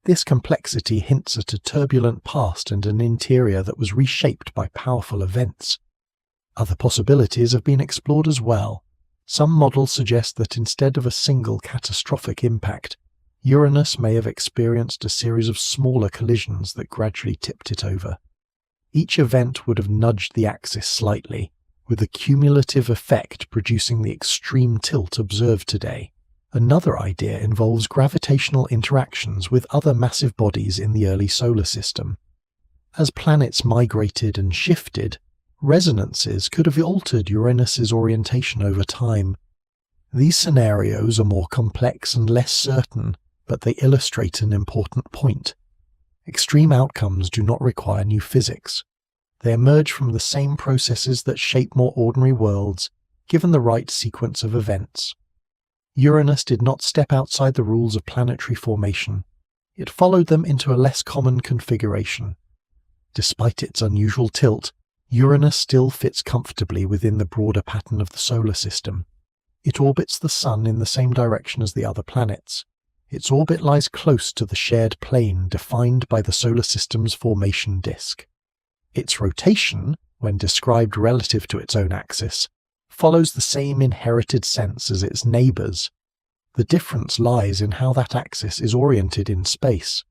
This complexity hints at a turbulent past and an interior that was reshaped by powerful events. Other possibilities have been explored as well. Some models suggest that instead of a single catastrophic impact, Uranus may have experienced a series of smaller collisions that gradually tipped it over. Each event would have nudged the axis slightly, with the cumulative effect producing the extreme tilt observed today. Another idea involves gravitational interactions with other massive bodies in the early solar system. As planets migrated and shifted, resonances could have altered Uranus's orientation over time. These scenarios are more complex and less certain, but they illustrate an important point. Extreme outcomes do not require new physics. They emerge from the same processes that shape more ordinary worlds, given the right sequence of events. Uranus did not step outside the rules of planetary formation. It followed them into a less common configuration. Despite its unusual tilt, Uranus still fits comfortably within the broader pattern of the solar system. It orbits the Sun in the same direction as the other planets. Its orbit lies close to the shared plane defined by the solar system's formation disk. Its rotation, when described relative to its own axis, follows the same inherited sense as its neighbours. The difference lies in how that axis is oriented in space.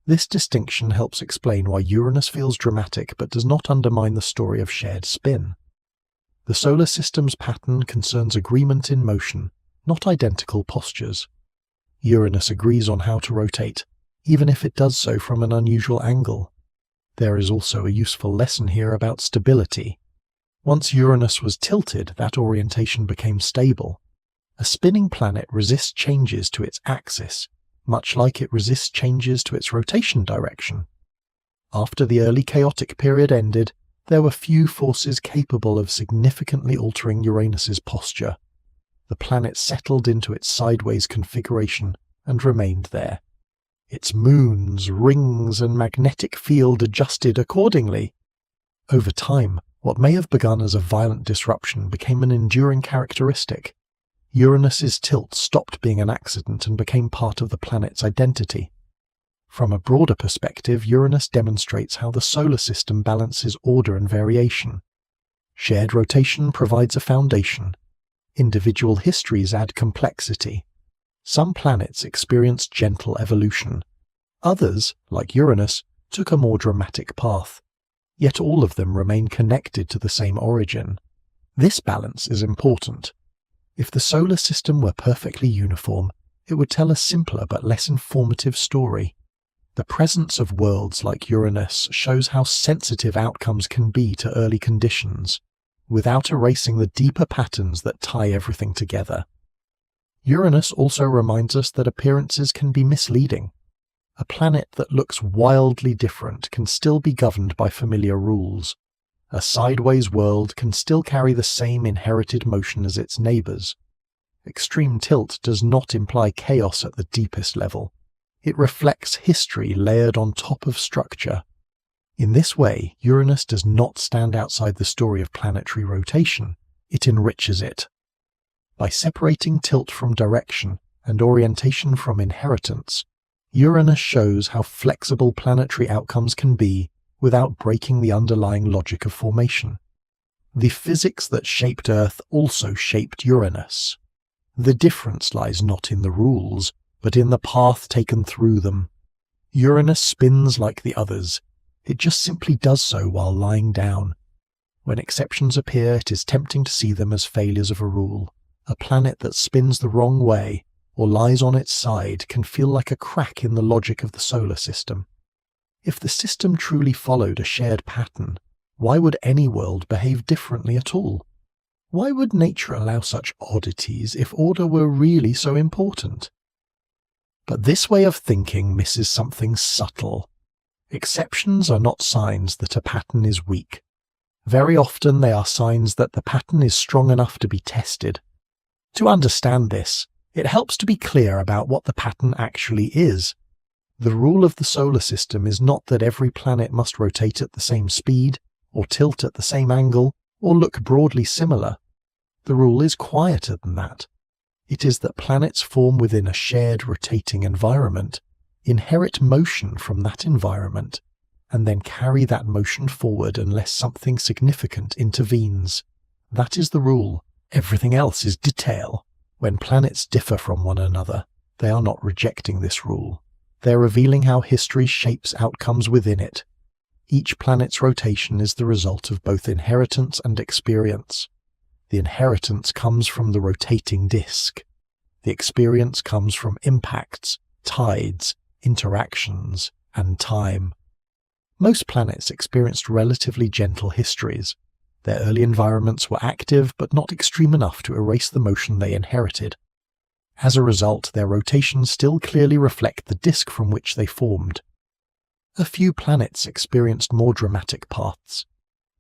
This distinction helps explain why Uranus feels dramatic but does not undermine the story of shared spin. The solar system's pattern concerns agreement in motion, not identical postures. Uranus agrees on how to rotate, even if it does so from an unusual angle. There is also a useful lesson here about stability. Once Uranus was tilted, that orientation became stable. A spinning planet resists changes to its axis, much like it resists changes to its rotation direction. After the early chaotic period ended, there were few forces capable of significantly altering Uranus's posture. The planet settled into its sideways configuration and remained there. Its moons, rings, and magnetic field adjusted accordingly. Over time, what may have begun as a violent disruption became an enduring characteristic. Uranus's tilt stopped being an accident and became part of the planet's identity. From a broader perspective, Uranus demonstrates how the solar system balances order and variation. Shared rotation provides a foundation. Individual histories add complexity. Some planets experienced gentle evolution. Others, like Uranus, took a more dramatic path. Yet all of them remain connected to the same origin. This balance is important. If the solar system were perfectly uniform, it would tell a simpler but less informative story. The presence of worlds like Uranus shows how sensitive outcomes can be to early conditions, without erasing the deeper patterns that tie everything together. Uranus also reminds us that appearances can be misleading. A planet that looks wildly different can still be governed by familiar rules. A sideways world can still carry the same inherited motion as its neighbours. Extreme tilt does not imply chaos at the deepest level. It reflects history layered on top of structure. In this way, Uranus does not stand outside the story of planetary rotation. It enriches it. By separating tilt from direction and orientation from inheritance, Uranus shows how flexible planetary outcomes can be without breaking the underlying logic of formation. The physics that shaped Earth also shaped Uranus. The difference lies not in the rules, but in the path taken through them. Uranus spins like the others. It just simply does so while lying down. When exceptions appear, it is tempting to see them as failures of a rule. A planet that spins the wrong way or lies on its side can feel like a crack in the logic of the solar system. If the system truly followed a shared pattern, why would any world behave differently at all? Why would nature allow such oddities if order were really so important? But this way of thinking misses something subtle. Exceptions are not signs that a pattern is weak. Very often they are signs that the pattern is strong enough to be tested. To understand this, it helps to be clear about what the pattern actually is. The rule of the solar system is not that every planet must rotate at the same speed, or tilt at the same angle, or look broadly similar. The rule is quieter than that. It is that planets form within a shared rotating environment, inherit motion from that environment, and then carry that motion forward unless something significant intervenes. That is the rule. Everything else is detail. When planets differ from one another, they are not rejecting this rule. They are revealing how history shapes outcomes within it. Each planet's rotation is the result of both inheritance and experience. The inheritance comes from the rotating disk. The experience comes from impacts, tides, interactions, and time. Most planets experienced relatively gentle histories. Their early environments were active but not extreme enough to erase the motion they inherited. As a result, their rotations still clearly reflect the disk from which they formed. A few planets experienced more dramatic paths.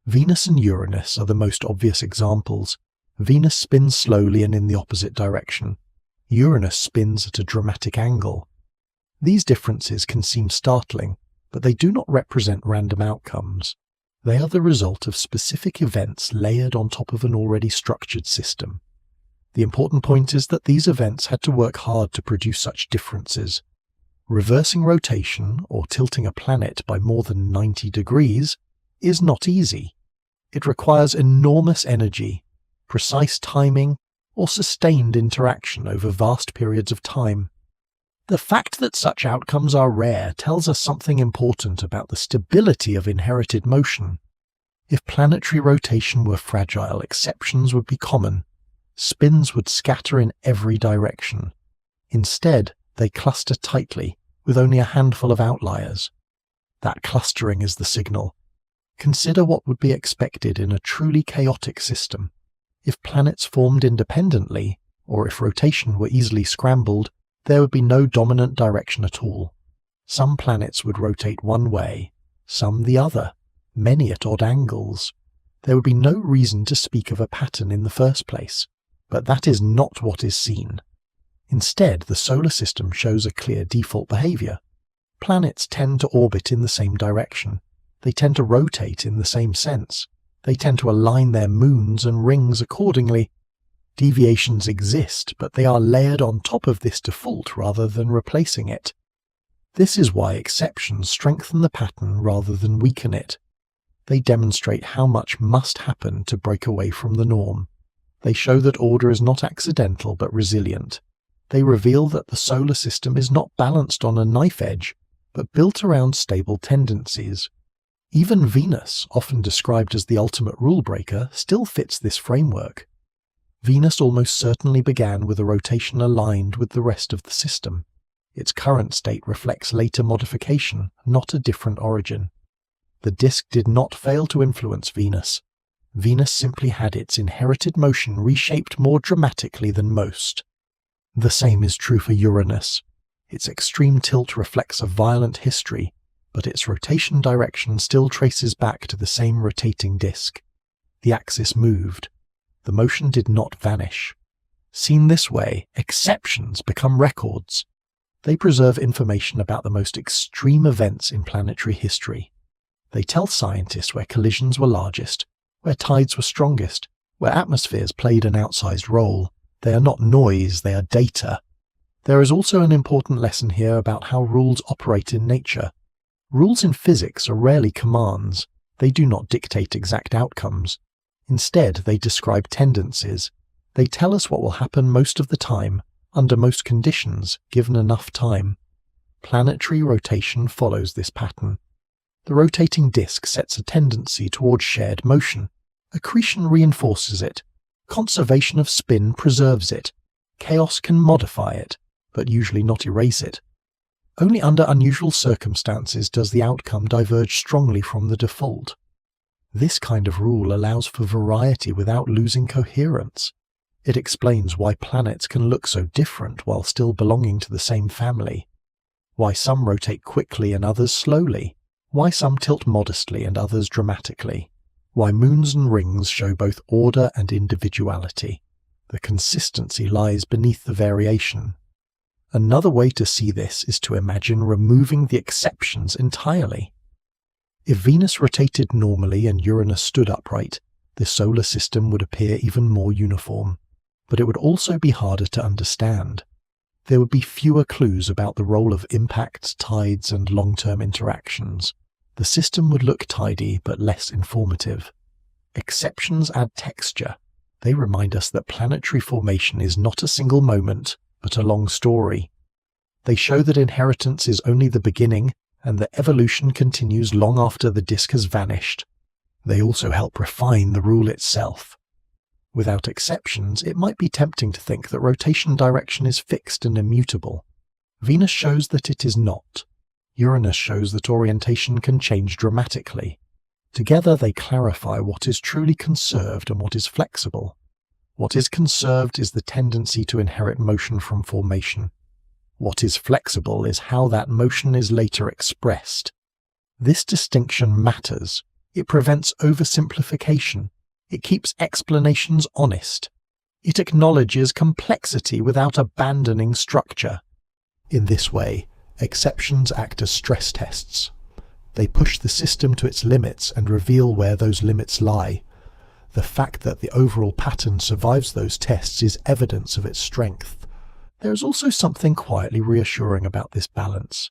Venus and Uranus are the most obvious examples. Venus spins slowly and in the opposite direction. Uranus spins at a dramatic angle. These differences can seem startling, but they do not represent random outcomes. They are the result of specific events layered on top of an already structured system. The important point is that these events had to work hard to produce such differences. Reversing rotation, or tilting a planet by more than 90 degrees, is not easy. It requires enormous energy, precise timing, or sustained interaction over vast periods of time. The fact that such outcomes are rare tells us something important about the stability of inherited motion. If planetary rotation were fragile, exceptions would be common. Spins would scatter in every direction. Instead, they cluster tightly, with only a handful of outliers. That clustering is the signal. Consider what would be expected in a truly chaotic system. If planets formed independently, or if rotation were easily scrambled, there would be no dominant direction at all. Some planets would rotate one way, some the other, many at odd angles. There would be no reason to speak of a pattern in the first place, but that is not what is seen. Instead, the solar system shows a clear default behavior. Planets tend to orbit in the same direction. They tend to rotate in the same sense. They tend to align their moons and rings accordingly. Deviations exist, but they are layered on top of this default rather than replacing it. This is why exceptions strengthen the pattern rather than weaken it. They demonstrate how much must happen to break away from the norm. They show that order is not accidental but resilient. They reveal that the solar system is not balanced on a knife edge, but built around stable tendencies. Even Venus, often described as the ultimate rule breaker, still fits this framework. Venus almost certainly began with a rotation aligned with the rest of the system. Its current state reflects later modification, not a different origin. The disk did not fail to influence Venus. Venus simply had its inherited motion reshaped more dramatically than most. The same is true for Uranus. Its extreme tilt reflects a violent history, but its rotation direction still traces back to the same rotating disk. The axis moved. The motion did not vanish. Seen this way, exceptions become records. They preserve information about the most extreme events in planetary history. They tell scientists where collisions were largest, where tides were strongest, where atmospheres played an outsized role. They are not noise, they are data. There is also an important lesson here about how rules operate in nature. Rules in physics are rarely commands. They do not dictate exact outcomes. Instead, they describe tendencies. They tell us what will happen most of the time, under most conditions, given enough time. Planetary rotation follows this pattern. The rotating disk sets a tendency towards shared motion. Accretion reinforces it. Conservation of spin preserves it. Chaos can modify it, but usually not erase it. Only under unusual circumstances does the outcome diverge strongly from the default. This kind of rule allows for variety without losing coherence. It explains why planets can look so different while still belonging to the same family. Why some rotate quickly and others slowly. Why some tilt modestly and others dramatically. Why moons and rings show both order and individuality. The consistency lies beneath the variation. Another way to see this is to imagine removing the exceptions entirely. If Venus rotated normally and Uranus stood upright, the solar system would appear even more uniform, but it would also be harder to understand. there would be fewer clues about the role of impacts, tides, and long-term interactions. The system would look tidy but less informative. Exceptions add texture. They remind us that planetary formation is not a single moment, but a long story. They show that inheritance is only the beginning, and that evolution continues long after the disk has vanished. They also help refine the rule itself. Without exceptions, it might be tempting to think that rotation direction is fixed and immutable. Venus shows that it is not. Uranus shows that orientation can change dramatically. Together they clarify what is truly conserved and what is flexible. What is conserved is the tendency to inherit motion from formation. What is flexible is how that motion is later expressed. This distinction matters. It prevents oversimplification. It keeps explanations honest. It acknowledges complexity without abandoning structure. In this way, exceptions act as stress tests. They push the system to its limits and reveal where those limits lie. The fact that the overall pattern survives those tests is evidence of its strength. There is also something quietly reassuring about this balance.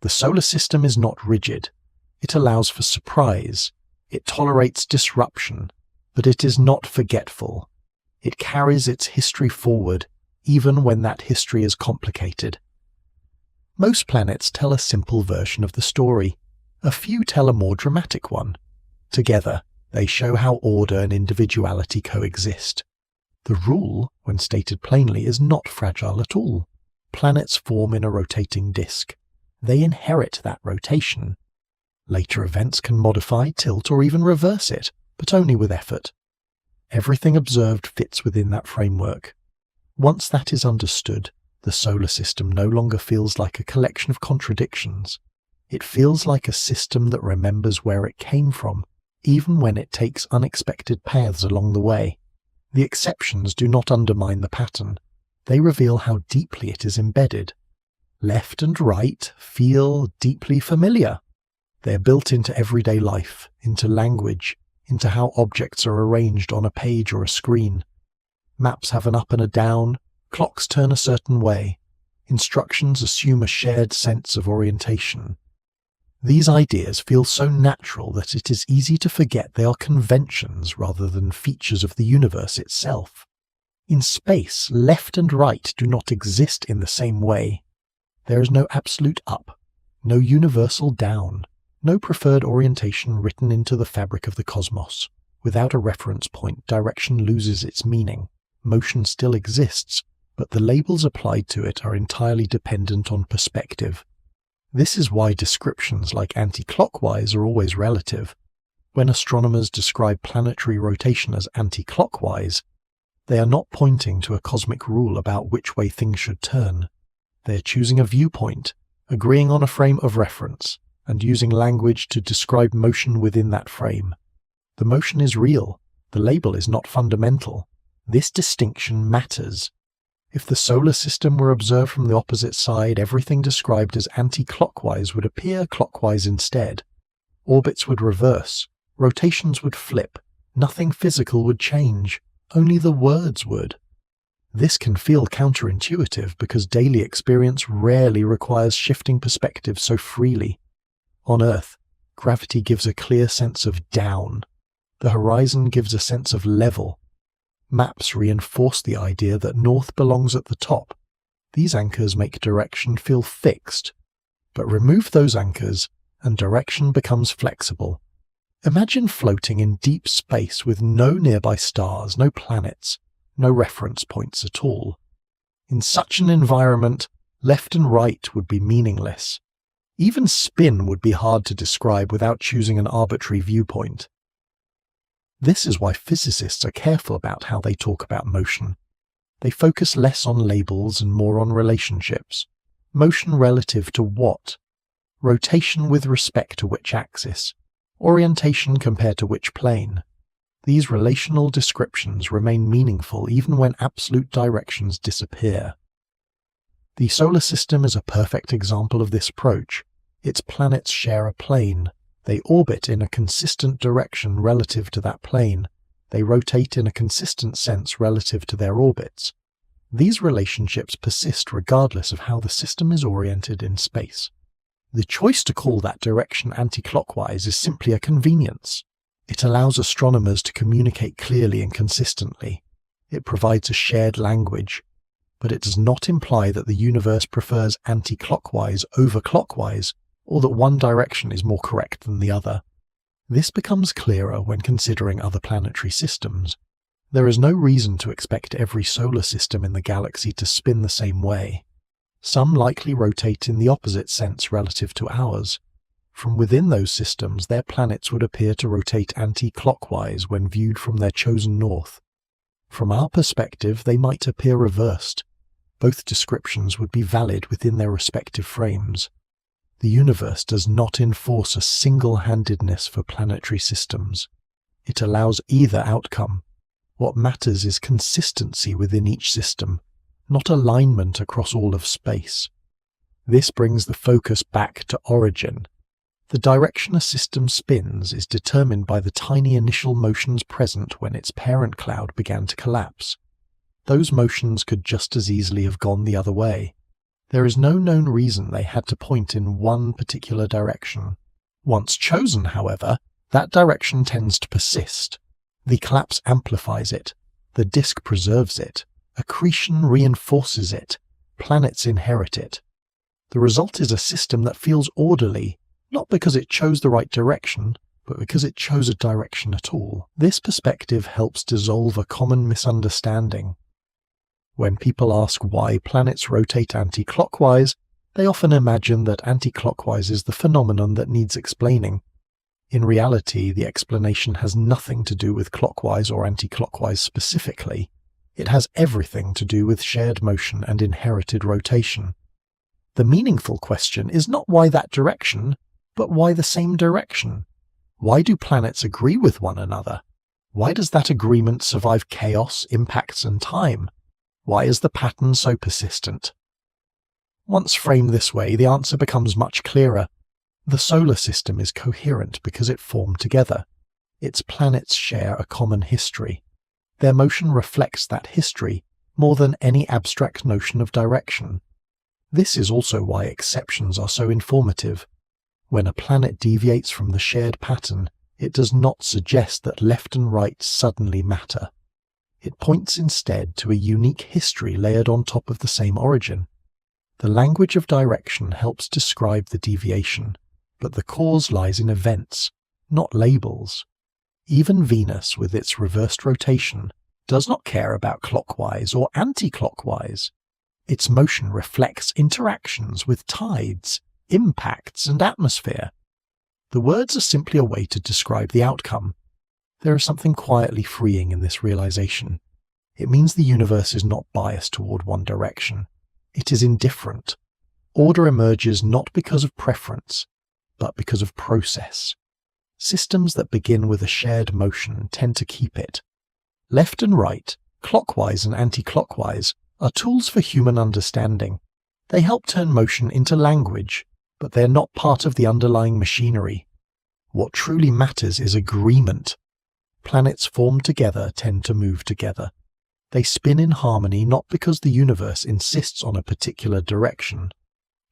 The solar system is not rigid. It allows for surprise. It tolerates disruption. But it is not forgetful. It carries its history forward, even when that history is complicated. Most planets tell a simple version of the story. A few tell a more dramatic one. Together, they show how order and individuality coexist. The rule, when stated plainly, is not fragile at all. Planets form in a rotating disk. They inherit that rotation. Later events can modify, tilt, or even reverse it, but only with effort. Everything observed fits within that framework. Once that is understood, the solar system no longer feels like a collection of contradictions. It feels like a system that remembers where it came from, even when it takes unexpected paths along the way. The exceptions do not undermine the pattern. They reveal how deeply it is embedded. Left and right feel deeply familiar. They are built into everyday life, into language, into how objects are arranged on a page or a screen. Maps have an up and a down, clocks turn a certain way, instructions assume a shared sense of orientation. These ideas feel so natural that it is easy to forget they are conventions rather than features of the universe itself. In space, left and right do not exist in the same way. There is no absolute up, no universal down. No preferred orientation written into the fabric of the cosmos. Without a reference point, direction loses its meaning. Motion still exists, but the labels applied to it are entirely dependent on perspective. This is why descriptions like anti-clockwise are always relative. When astronomers describe planetary rotation as anti-clockwise, they are not pointing to a cosmic rule about which way things should turn. They are choosing a viewpoint, agreeing on a frame of reference, and using language to describe motion within that frame. The motion is real. The label is not fundamental. This distinction matters. If the solar system were observed from the opposite side, everything described as anti-clockwise would appear clockwise instead. Orbits would reverse. Rotations would flip. Nothing physical would change. Only the words would. This can feel counterintuitive because daily experience rarely requires shifting perspectives so freely. On Earth, gravity gives a clear sense of down. The horizon gives a sense of level. Maps reinforce the idea that north belongs at the top. These anchors make direction feel fixed. But remove those anchors, and direction becomes flexible. Imagine floating in deep space with no nearby stars, no planets, no reference points at all. In such an environment, left and right would be meaningless. Even spin would be hard to describe without choosing an arbitrary viewpoint. This is why physicists are careful about how they talk about motion. They focus less on labels and more on relationships. Motion relative to what? Rotation with respect to which axis? Orientation compared to which plane? These relational descriptions remain meaningful even when absolute directions disappear. The solar system is a perfect example of this approach. Its planets share a plane. They orbit in a consistent direction relative to that plane. They rotate in a consistent sense relative to their orbits. These relationships persist regardless of how the system is oriented in space. The choice to call that direction anti-clockwise is simply a convenience. It allows astronomers to communicate clearly and consistently. It provides a shared language, but it does not imply that the universe prefers anti-clockwise over clockwise, or that one direction is more correct than the other. This becomes clearer when considering other planetary systems. There is no reason to expect every solar system in the galaxy to spin the same way. Some likely rotate in the opposite sense relative to ours. From within those systems, their planets would appear to rotate anti-clockwise when viewed from their chosen north. From our perspective, they might appear reversed. Both descriptions would be valid within their respective frames. The universe does not enforce a single-handedness for planetary systems. It allows either outcome. What matters is consistency within each system, not alignment across all of space. This brings the focus back to origin. The direction a system spins is determined by the tiny initial motions present when its parent cloud began to collapse. Those motions could just as easily have gone the other way. There is no known reason they had to point in one particular direction. Once chosen, however, that direction tends to persist. The collapse amplifies it. The disk preserves it. Accretion reinforces it. Planets inherit it. The result is a system that feels orderly, not because it chose the right direction, but because it chose a direction at all. This perspective helps dissolve a common misunderstanding. When people ask why planets rotate anti-clockwise, they often imagine that anti-clockwise is the phenomenon that needs explaining. In reality, the explanation has nothing to do with clockwise or anti-clockwise specifically. It has everything to do with shared motion and inherited rotation. The meaningful question is not why that direction, but why the same direction? Why do planets agree with one another? Why does that agreement survive chaos, impacts, and time? Why is the pattern so persistent? Once framed this way, the answer becomes much clearer. The solar system is coherent because it formed together. Its planets share a common history. Their motion reflects that history more than any abstract notion of direction. This is also why exceptions are so informative. When a planet deviates from the shared pattern, it does not suggest that left and right suddenly matter. It points instead to a unique history layered on top of the same origin. The language of direction helps describe the deviation, but the cause lies in events, not labels. Even Venus, with its reversed rotation, does not care about clockwise or anti-clockwise. Its motion reflects interactions with tides, impacts, and atmosphere. The words are simply a way to describe the outcome. There is something quietly freeing in this realization. It means the universe is not biased toward one direction. It is indifferent. Order emerges not because of preference, but because of process. Systems that begin with a shared motion tend to keep it. Left and right, clockwise and anti-clockwise, are tools for human understanding. They help turn motion into language, but they are not part of the underlying machinery. What truly matters is agreement. Planets formed together tend to move together. They spin in harmony not because the universe insists on a particular direction,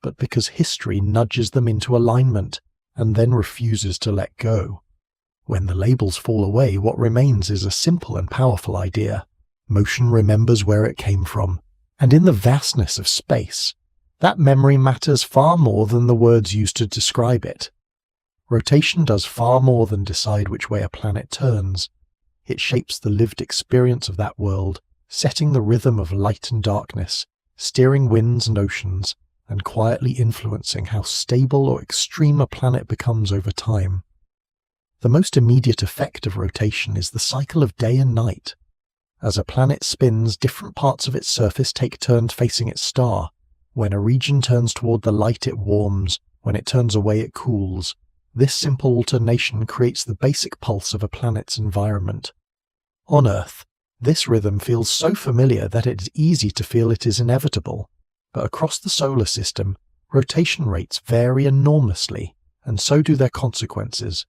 but because history nudges them into alignment and then refuses to let go. When the labels fall away, what remains is a simple and powerful idea. Motion remembers where it came from, and in the vastness of space, that memory matters far more than the words used to describe it. Rotation does far more than decide which way a planet turns. It shapes the lived experience of that world, setting the rhythm of light and darkness, steering winds and oceans, and quietly influencing how stable or extreme a planet becomes over time. The most immediate effect of rotation is the cycle of day and night. As a planet spins, different parts of its surface take turns facing its star. When a region turns toward the light, it warms. When it turns away, it cools. This simple alternation creates the basic pulse of a planet's environment. On Earth, this rhythm feels so familiar that it is easy to feel it is inevitable. But across the solar system, rotation rates vary enormously, and so do their consequences.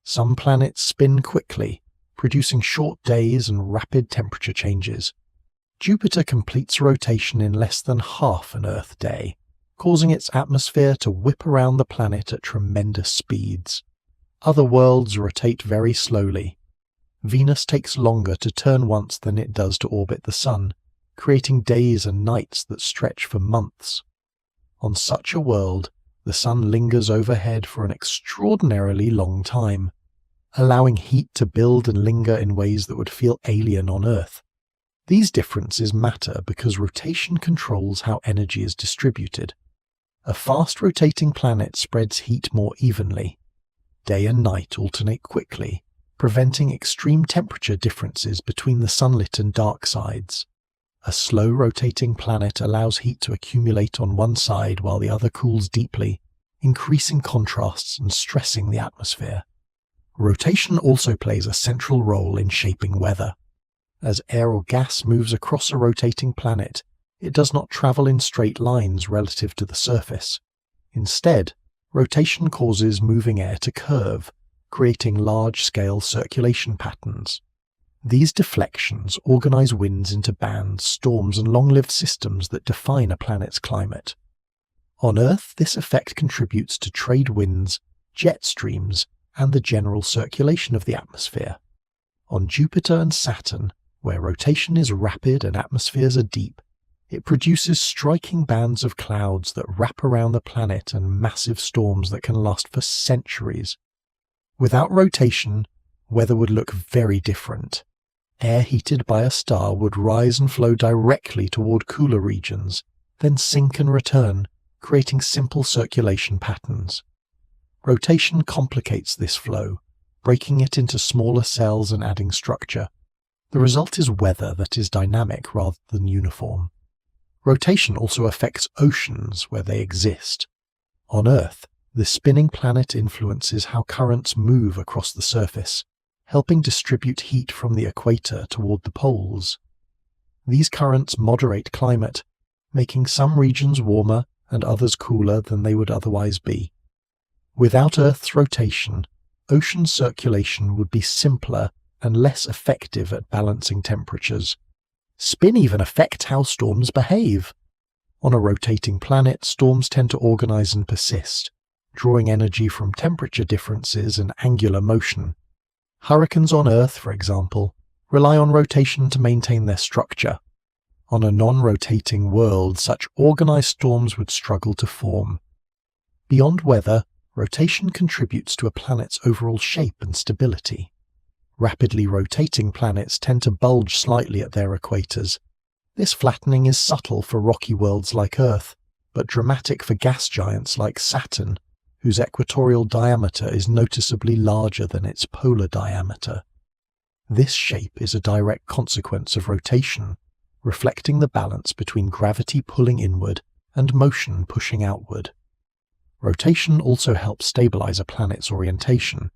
Some planets spin quickly, producing short days and rapid temperature changes. Jupiter completes rotation in less than half an Earth day, causing its atmosphere to whip around the planet at tremendous speeds. Other worlds rotate very slowly. Venus takes longer to turn once than it does to orbit the Sun, creating days and nights that stretch for months. On such a world, the Sun lingers overhead for an extraordinarily long time, allowing heat to build and linger in ways that would feel alien on Earth. These differences matter because rotation controls how energy is distributed. A fast-rotating planet spreads heat more evenly. Day and night alternate quickly, preventing extreme temperature differences between the sunlit and dark sides. A slow-rotating planet allows heat to accumulate on one side while the other cools deeply, increasing contrasts and stressing the atmosphere. Rotation also plays a central role in shaping weather. As air or gas moves across a rotating planet, it does not travel in straight lines relative to the surface. Instead, rotation causes moving air to curve, creating large-scale circulation patterns. These deflections organize winds into bands, storms, and long-lived systems that define a planet's climate. On Earth, this effect contributes to trade winds, jet streams, and the general circulation of the atmosphere. On Jupiter and Saturn, where rotation is rapid and atmospheres are deep, it produces striking bands of clouds that wrap around the planet and massive storms that can last for centuries. Without rotation, weather would look very different. Air heated by a star would rise and flow directly toward cooler regions, then sink and return, creating simple circulation patterns. Rotation complicates this flow, breaking it into smaller cells and adding structure. The result is weather that is dynamic rather than uniform. Rotation also affects oceans where they exist. On Earth, the spinning planet influences how currents move across the surface, helping distribute heat from the equator toward the poles. These currents moderate climate, making some regions warmer and others cooler than they would otherwise be. Without Earth's rotation, ocean circulation would be simpler and less effective at balancing temperatures. Spin even affects how storms behave. On a rotating planet, storms tend to organize and persist, drawing energy from temperature differences and angular motion. Hurricanes on Earth, for example, rely on rotation to maintain their structure. On a non-rotating world, such organized storms would struggle to form. Beyond weather, rotation contributes to a planet's overall shape and stability. Rapidly rotating planets tend to bulge slightly at their equators. This flattening is subtle for rocky worlds like Earth, but dramatic for gas giants like Saturn, whose equatorial diameter is noticeably larger than its polar diameter. This shape is a direct consequence of rotation, reflecting the balance between gravity pulling inward and motion pushing outward. Rotation also helps stabilize a planet's orientation.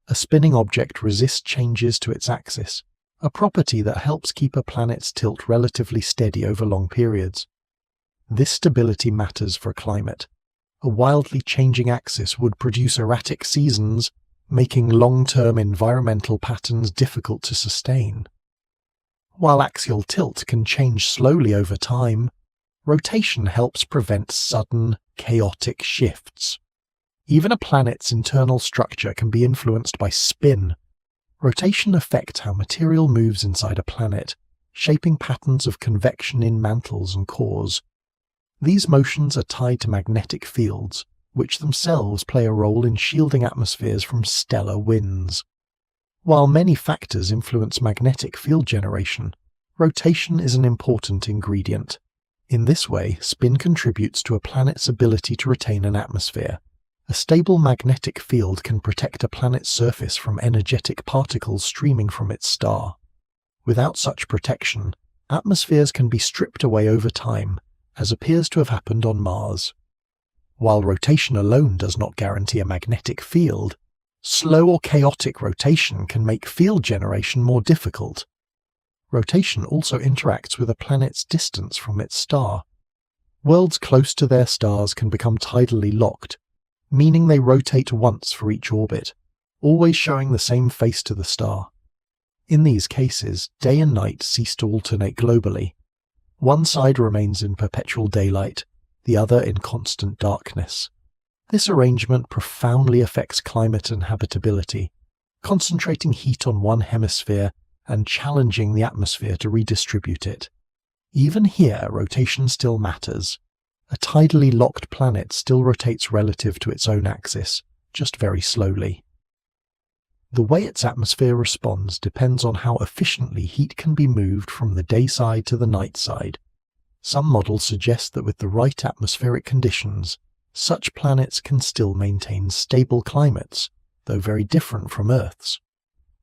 A spinning object resists changes to its axis, a property that helps keep a planet's tilt relatively steady over long periods. This stability matters for climate. A wildly changing axis would produce erratic seasons, making long-term environmental patterns difficult to sustain. While axial tilt can change slowly over time, rotation helps prevent sudden, chaotic shifts. Even a planet's internal structure can be influenced by spin. Rotation affects how material moves inside a planet, shaping patterns of convection in mantles and cores. These motions are tied to magnetic fields, which themselves play a role in shielding atmospheres from stellar winds. While many factors influence magnetic field generation, rotation is an important ingredient. In this way, spin contributes to a planet's ability to retain an atmosphere. A stable magnetic field can protect a planet's surface from energetic particles streaming from its star. Without such protection, atmospheres can be stripped away over time, as appears to have happened on Mars. While rotation alone does not guarantee a magnetic field, slow or chaotic rotation can make field generation more difficult. Rotation also interacts with a planet's distance from its star. Worlds close to their stars can become tidally locked, meaning they rotate once for each orbit, always showing the same face to the star. In these cases, day and night cease to alternate globally. One side remains in perpetual daylight, the other in constant darkness. This arrangement profoundly affects climate and habitability, concentrating heat on one hemisphere and challenging the atmosphere to redistribute it. Even here, rotation still matters. A tidally locked planet still rotates relative to its own axis, just very slowly. The way its atmosphere responds depends on how efficiently heat can be moved from the day side to the night side. Some models suggest that with the right atmospheric conditions, such planets can still maintain stable climates, though very different from Earth's.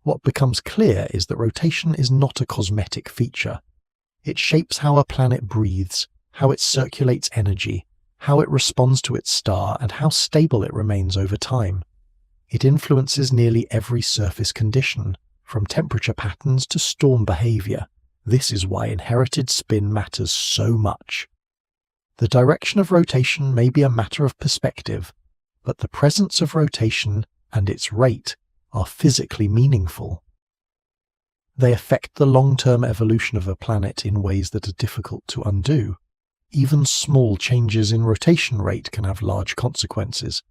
What becomes clear is that rotation is not a cosmetic feature. It shapes how a planet breathes, how it circulates energy, how it responds to its star, and how stable it remains over time. It influences nearly every surface condition, from temperature patterns to storm behavior. This is why inherited spin matters so much. The direction of rotation may be a matter of perspective, but the presence of rotation and its rate are physically meaningful. They affect the long-term evolution of a planet in ways that are difficult to undo. Even small changes in rotation rate can have large consequences.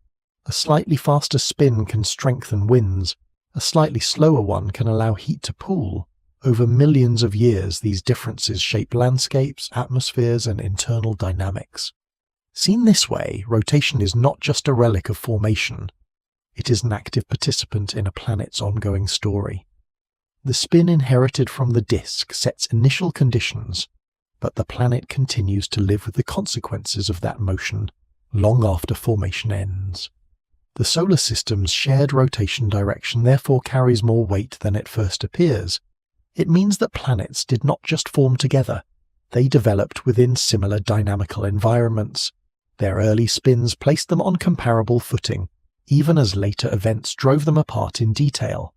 A slightly faster spin can strengthen winds. A slightly slower one can allow heat to pool. Over millions of years, these differences shape landscapes, atmospheres, and internal dynamics. Seen this way, rotation is not just a relic of formation. It is an active participant in a planet's ongoing story. The spin inherited from the disk sets initial conditions, but the planet continues to live with the consequences of that motion long after formation ends. The solar system's shared rotation direction therefore carries more weight than it first appears. It means that planets did not just form together, they developed within similar dynamical environments. Their early spins placed them on comparable footing, even as later events drove them apart in detail.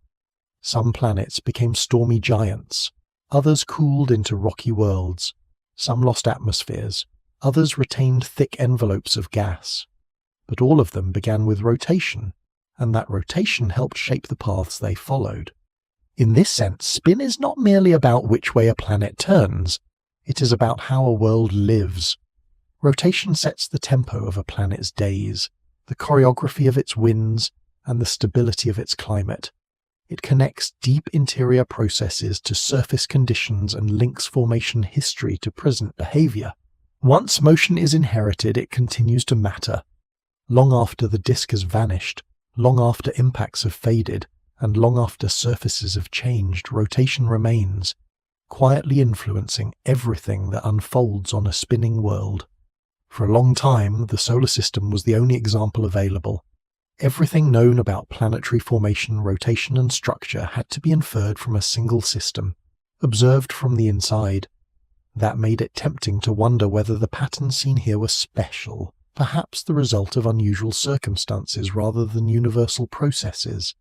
Some planets became stormy giants, others cooled into rocky worlds. Some lost atmospheres, others retained thick envelopes of gas. But all of them began with rotation, and that rotation helped shape the paths they followed. In this sense, spin is not merely about which way a planet turns, it is about how a world lives. Rotation sets the tempo of a planet's days, the choreography of its winds, and the stability of its climate. It connects deep interior processes to surface conditions and links formation history to present behavior. Once motion is inherited, it continues to matter. Long after the disk has vanished, long after impacts have faded, and long after surfaces have changed, rotation remains, quietly influencing everything that unfolds on a spinning world. For a long time, the solar system was the only example available. Everything known about planetary formation, rotation, and structure had to be inferred from a single system, observed from the inside. That made it tempting to wonder whether the patterns seen here were special, perhaps the result of unusual circumstances rather than universal processes.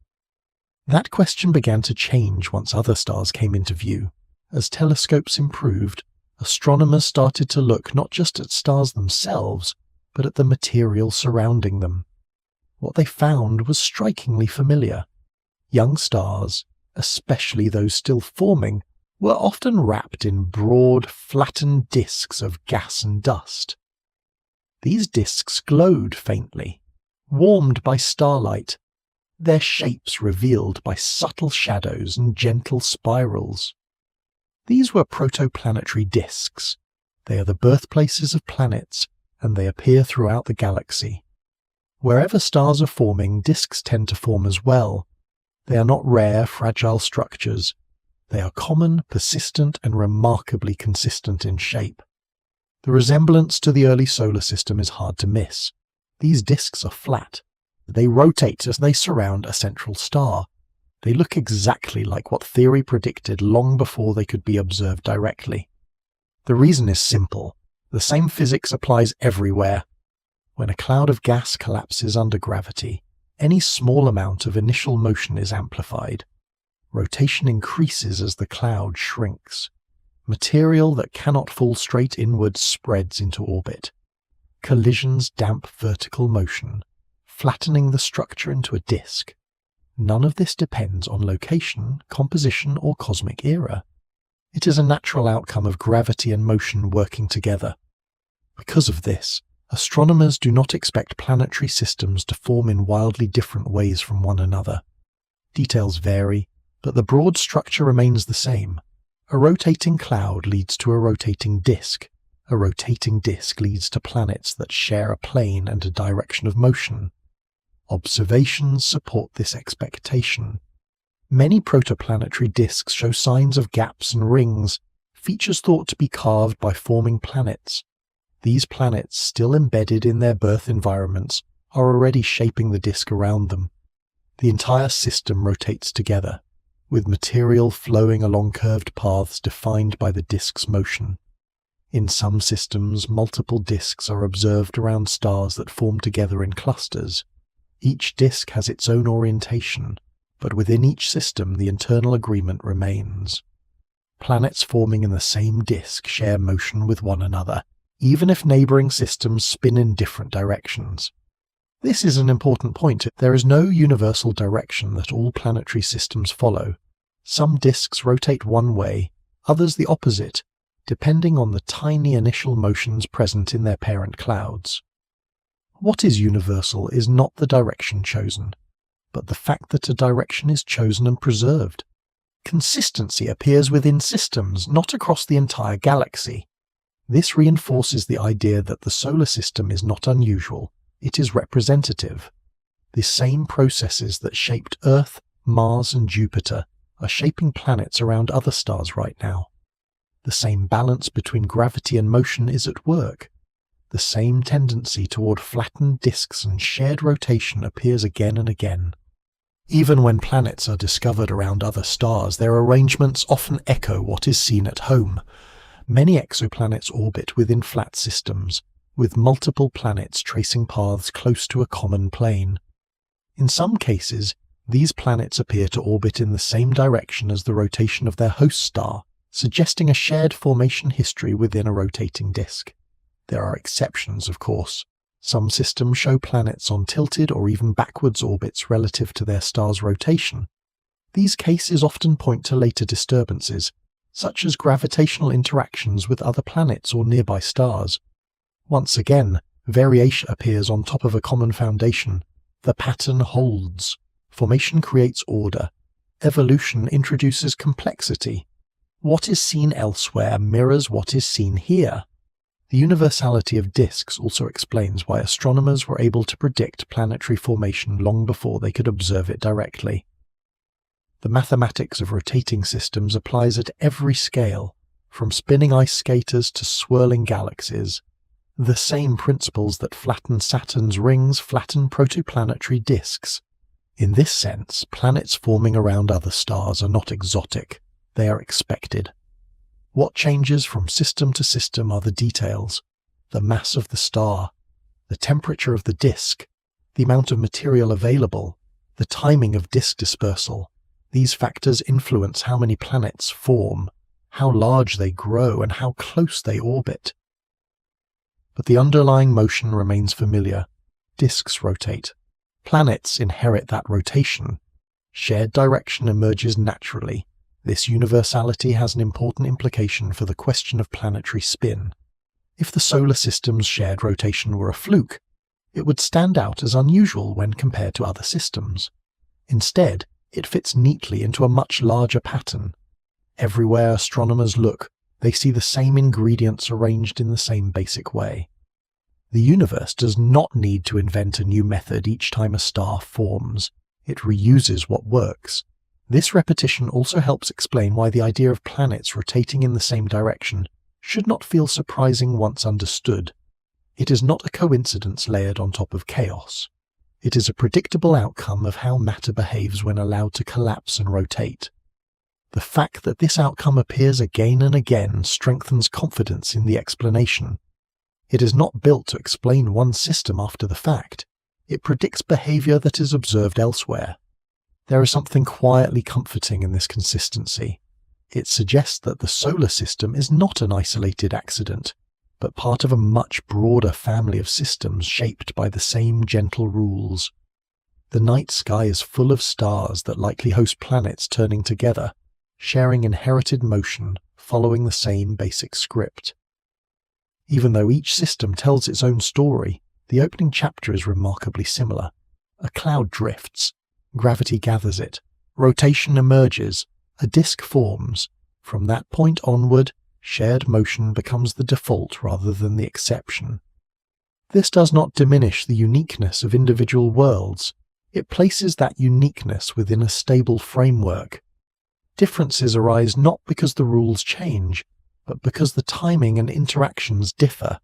That question began to change once other stars came into view. As telescopes improved, astronomers started to look not just at stars themselves, but at the material surrounding them. What they found was strikingly familiar. Young stars, especially those still forming, were often wrapped in broad, flattened disks of gas and dust. These disks glowed faintly, warmed by starlight, their shapes revealed by subtle shadows and gentle spirals. These were protoplanetary disks. They are the birthplaces of planets, and they appear throughout the galaxy. Wherever stars are forming, disks tend to form as well. They are not rare, fragile structures. They are common, persistent, and remarkably consistent in shape. The resemblance to the early solar system is hard to miss. These disks are flat. They rotate as they surround a central star. They look exactly like what theory predicted long before they could be observed directly. The reason is simple. The same physics applies everywhere. When a cloud of gas collapses under gravity, any small amount of initial motion is amplified. Rotation increases as the cloud shrinks. Material that cannot fall straight inwards spreads into orbit. Collisions damp vertical motion, flattening the structure into a disk. None of this depends on location, composition, or cosmic era. It is a natural outcome of gravity and motion working together. Because of this, astronomers do not expect planetary systems to form in wildly different ways from one another. Details vary, but the broad structure remains the same. A rotating cloud leads to a rotating disk. A rotating disk leads to planets that share a plane and a direction of motion. Observations support this expectation. Many protoplanetary disks show signs of gaps and rings, features thought to be carved by forming planets. These planets, still embedded in their birth environments, are already shaping the disk around them. The entire system rotates together, with material flowing along curved paths defined by the disk's motion. In some systems, multiple disks are observed around stars that form together in clusters. Each disk has its own orientation, but within each system the internal agreement remains. Planets forming in the same disk share motion with one another, even if neighboring systems spin in different directions. This is an important point. There is no universal direction that all planetary systems follow. Some disks rotate one way, others the opposite, depending on the tiny initial motions present in their parent clouds. What is universal is not the direction chosen, but the fact that a direction is chosen and preserved. Consistency appears within systems, not across the entire galaxy. This reinforces the idea that the solar system is not unusual, it is representative. The same processes that shaped Earth, Mars, and Jupiter are shaping planets around other stars right now. The same balance between gravity and motion is at work. The same tendency toward flattened disks and shared rotation appears again and again. Even when planets are discovered around other stars, their arrangements often echo what is seen at home. Many exoplanets orbit within flat systems, with multiple planets tracing paths close to a common plane. In some cases, these planets appear to orbit in the same direction as the rotation of their host star, suggesting a shared formation history within a rotating disk. There are exceptions, of course. Some systems show planets on tilted or even backwards orbits relative to their star's rotation. These cases often point to later disturbances, such as gravitational interactions with other planets or nearby stars. Once again, variation appears on top of a common foundation. The pattern holds. Formation creates order. Evolution introduces complexity. What is seen elsewhere mirrors what is seen here. The universality of disks also explains why astronomers were able to predict planetary formation long before they could observe it directly. The mathematics of rotating systems applies at every scale, from spinning ice skaters to swirling galaxies. The same principles that flatten Saturn's rings flatten protoplanetary disks. In this sense, planets forming around other stars are not exotic, they are expected. What changes from system to system are the details, the mass of the star, the temperature of the disk, the amount of material available, the timing of disk dispersal. These factors influence how many planets form, how large they grow, and how close they orbit. But the underlying motion remains familiar. Disks rotate. Planets inherit that rotation. Shared direction emerges naturally. This universality has an important implication for the question of planetary spin. If the solar system's shared rotation were a fluke, it would stand out as unusual when compared to other systems. Instead, it fits neatly into a much larger pattern. Everywhere astronomers look, they see the same ingredients arranged in the same basic way. The universe does not need to invent a new method each time a star forms. It reuses what works. This repetition also helps explain why the idea of planets rotating in the same direction should not feel surprising once understood. It is not a coincidence layered on top of chaos. It is a predictable outcome of how matter behaves when allowed to collapse and rotate. The fact that this outcome appears again and again strengthens confidence in the explanation. It is not built to explain one system after the fact. It predicts behavior that is observed elsewhere. There is something quietly comforting in this consistency. It suggests that the solar system is not an isolated accident, but part of a much broader family of systems shaped by the same gentle rules. The night sky is full of stars that likely host planets turning together, sharing inherited motion, following the same basic script. Even though each system tells its own story, the opening chapter is remarkably similar. A cloud drifts, gravity gathers it, rotation emerges, a disk forms. From that point onward, shared motion becomes the default rather than the exception. This does not diminish the uniqueness of individual worlds. It places that uniqueness within a stable framework. Differences arise not because the rules change, but because the timing and interactions differ.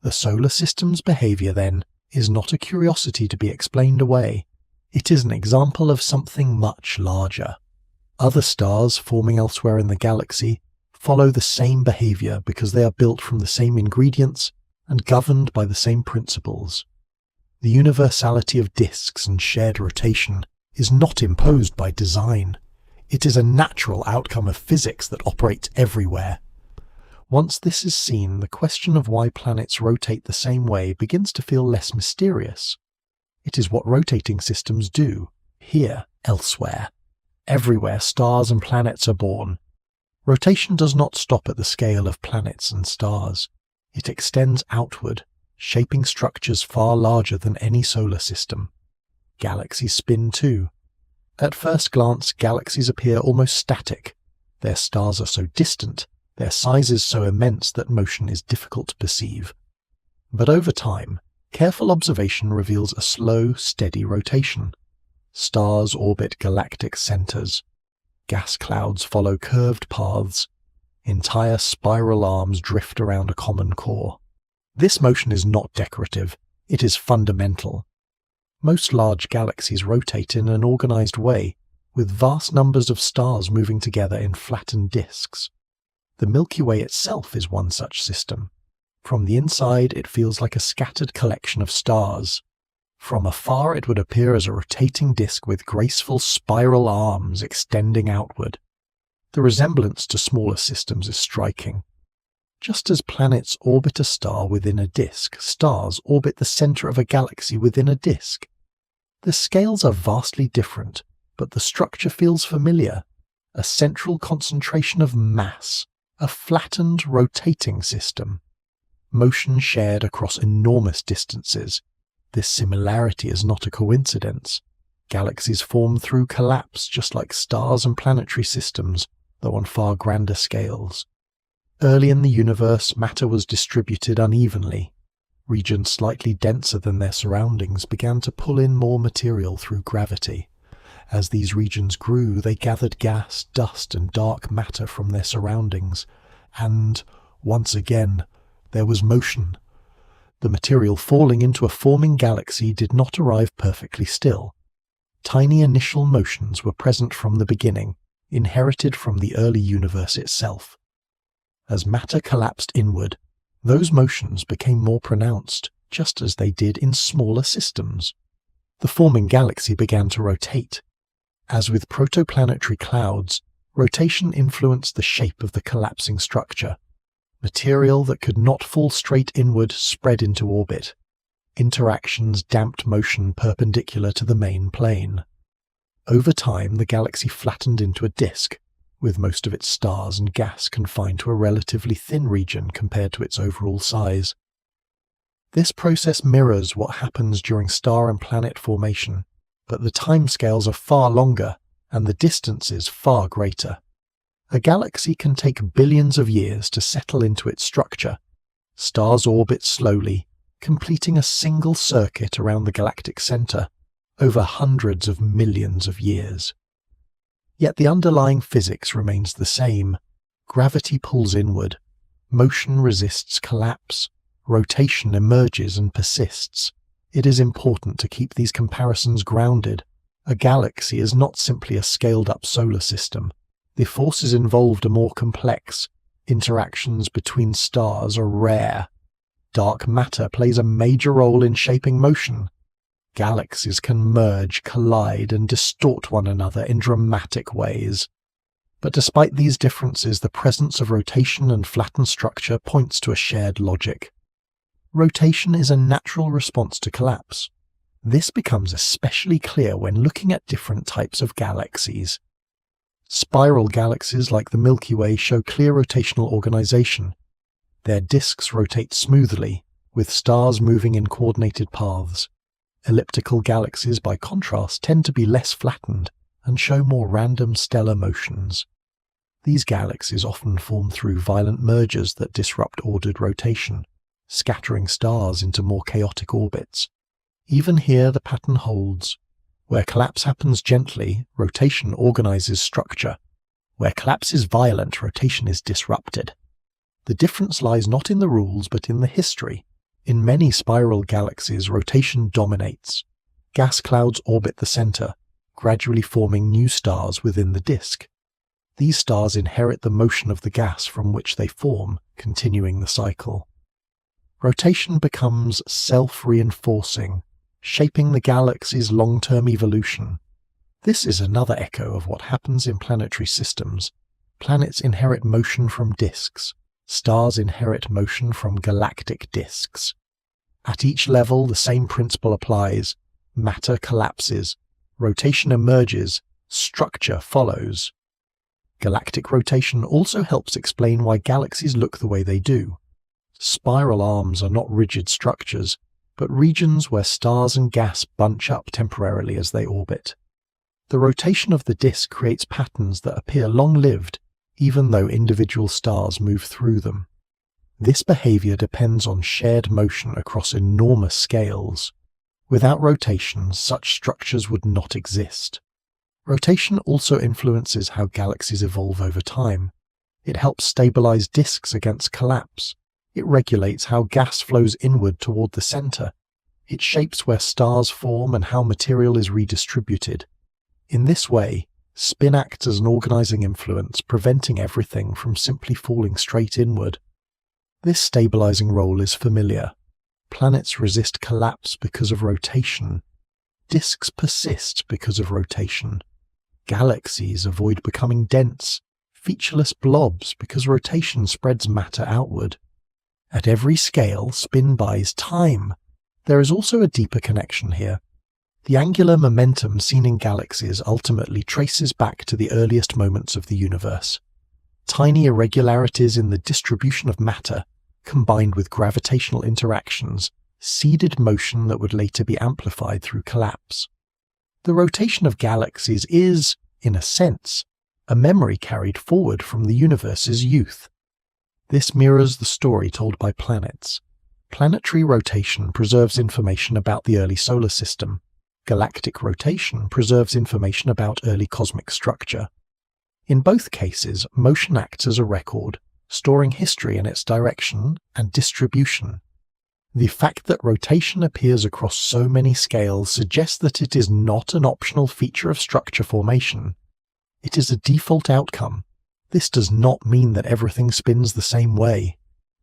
The solar system's behavior, then, is not a curiosity to be explained away. It is an example of something much larger. Other stars forming elsewhere in the galaxy follow the same behavior because they are built from the same ingredients and governed by the same principles. The universality of disks and shared rotation is not imposed by design. It is a natural outcome of physics that operates everywhere. Once this is seen, the question of why planets rotate the same way begins to feel less mysterious. It is what rotating systems do, here, elsewhere. Everywhere stars and planets are born. Rotation does not stop at the scale of planets and stars. It extends outward, shaping structures far larger than any solar system. Galaxies spin too. At first glance, galaxies appear almost static. Their stars are so distant, their size is so immense that motion is difficult to perceive. But over time, careful observation reveals a slow, steady rotation. Stars orbit galactic centers. Gas clouds follow curved paths. Entire spiral arms drift around a common core. This motion is not decorative, it is fundamental. Most large galaxies rotate in an organized way, with vast numbers of stars moving together in flattened disks. The Milky Way itself is one such system. From the inside, it feels like a scattered collection of stars. From afar, it would appear as a rotating disk with graceful spiral arms extending outward. The resemblance to smaller systems is striking. Just as planets orbit a star within a disk, stars orbit the center of a galaxy within a disk. The scales are vastly different, but the structure feels familiar. A central concentration of mass, a flattened, rotating system. Motion shared across enormous distances. This similarity is not a coincidence. Galaxies form through collapse just like stars and planetary systems, though on far grander scales. Early in the universe, matter was distributed unevenly. Regions slightly denser than their surroundings began to pull in more material through gravity. As these regions grew, they gathered gas, dust, and dark matter from their surroundings, and, once again, there was motion. The material falling into a forming galaxy did not arrive perfectly still. Tiny initial motions were present from the beginning, inherited from the early universe itself. As matter collapsed inward, those motions became more pronounced, just as they did in smaller systems. The forming galaxy began to rotate. As with protoplanetary clouds, rotation influenced the shape of the collapsing structure. Material that could not fall straight inward spread into orbit. Interactions damped motion perpendicular to the main plane. Over time, the galaxy flattened into a disk, with most of its stars and gas confined to a relatively thin region compared to its overall size. This process mirrors what happens during star and planet formation, but the timescales are far longer and the distances far greater. A galaxy can take billions of years to settle into its structure. Stars orbit slowly, completing a single circuit around the galactic center over hundreds of millions of years. Yet the underlying physics remains the same. Gravity pulls inward. Motion resists collapse. Rotation emerges and persists. It is important to keep these comparisons grounded. A galaxy is not simply a scaled-up solar system. The forces involved are more complex. Interactions between stars are rare. Dark matter plays a major role in shaping motion. Galaxies can merge, collide, and distort one another in dramatic ways. But despite these differences, the presence of rotation and flattened structure points to a shared logic. Rotation is a natural response to collapse. This becomes especially clear when looking at different types of galaxies. Spiral galaxies like the Milky Way show clear rotational organization. Their disks rotate smoothly, with stars moving in coordinated paths. Elliptical galaxies, by contrast, tend to be less flattened and show more random stellar motions. These galaxies often form through violent mergers that disrupt ordered rotation, scattering stars into more chaotic orbits. Even here the pattern holds. Where collapse happens gently, rotation organizes structure. Where collapse is violent, rotation is disrupted. The difference lies not in the rules but in the history. In many spiral galaxies, rotation dominates. Gas clouds orbit the center, gradually forming new stars within the disk. These stars inherit the motion of the gas from which they form, continuing the cycle. Rotation becomes self-reinforcing, shaping the galaxy's long-term evolution. This is another echo of what happens in planetary systems. Planets inherit motion from disks. Stars inherit motion from galactic disks. At each level, the same principle applies. Matter collapses. Rotation emerges. Structure follows. Galactic rotation also helps explain why galaxies look the way they do. Spiral arms are not rigid structures, but regions where stars and gas bunch up temporarily as they orbit. The rotation of the disk creates patterns that appear long-lived, even though individual stars move through them. This behavior depends on shared motion across enormous scales. Without rotation, such structures would not exist. Rotation also influences how galaxies evolve over time. It helps stabilize disks against collapse. It regulates how gas flows inward toward the center. It shapes where stars form and how material is redistributed. In this way, spin acts as an organizing influence, preventing everything from simply falling straight inward. This stabilizing role is familiar. Planets resist collapse because of rotation. Disks persist because of rotation. Galaxies avoid becoming dense, featureless blobs because rotation spreads matter outward. At every scale, spin buys time. There is also a deeper connection here. The angular momentum seen in galaxies ultimately traces back to the earliest moments of the universe. Tiny irregularities in the distribution of matter, combined with gravitational interactions, seeded motion that would later be amplified through collapse. The rotation of galaxies is, in a sense, a memory carried forward from the universe's youth. This mirrors the story told by planets. Planetary rotation preserves information about the early solar system. Galactic rotation preserves information about early cosmic structure. In both cases, motion acts as a record, storing history in its direction and distribution. The fact that rotation appears across so many scales suggests that it is not an optional feature of structure formation. It is a default outcome. This does not mean that everything spins the same way.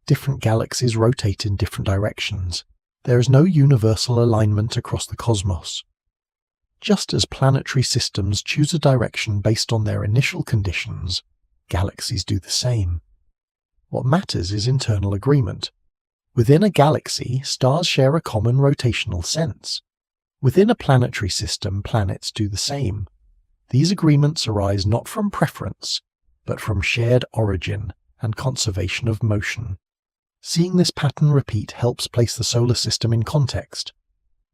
Different galaxies rotate in different directions. There is no universal alignment across the cosmos. Just as planetary systems choose a direction based on their initial conditions, galaxies do the same. What matters is internal agreement. Within a galaxy, stars share a common rotational sense. Within a planetary system, planets do the same. These agreements arise not from preference, but from shared origin and conservation of motion. Seeing this pattern repeat helps place the solar system in context.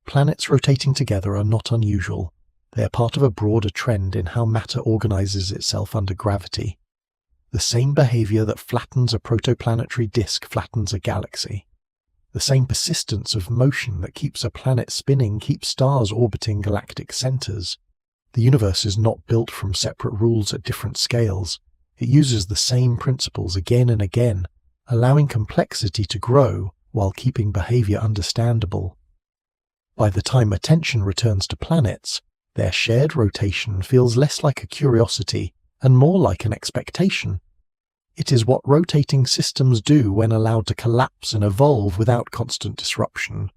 Planets rotating together are not unusual. They are part of a broader trend in how matter organizes itself under gravity. The same behavior that flattens a protoplanetary disk flattens a galaxy. The same persistence of motion that keeps a planet spinning keeps stars orbiting galactic centers. The universe is not built from separate rules at different scales. It uses the same principles again and again, allowing complexity to grow while keeping behavior understandable. By the time attention returns to planets, their shared rotation feels less like a curiosity and more like an expectation. It is what rotating systems do when allowed to collapse and evolve without constant disruption.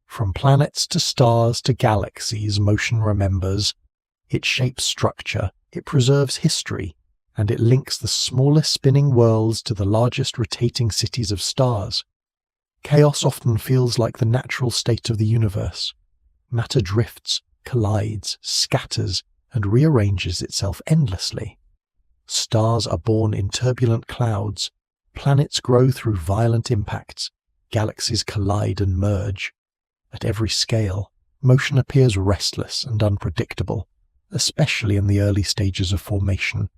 From planets to stars to galaxies, motion remembers. It shapes structure, it preserves history, and it links the smallest spinning worlds to the largest rotating cities of stars. Chaos often feels like the natural state of the universe. matter drifts, collides, scatters, and rearranges itself endlessly. Stars are born in turbulent clouds, planets grow through violent impacts, galaxies collide and merge. At every scale, motion appears restless and unpredictable, especially in the early stages of formation.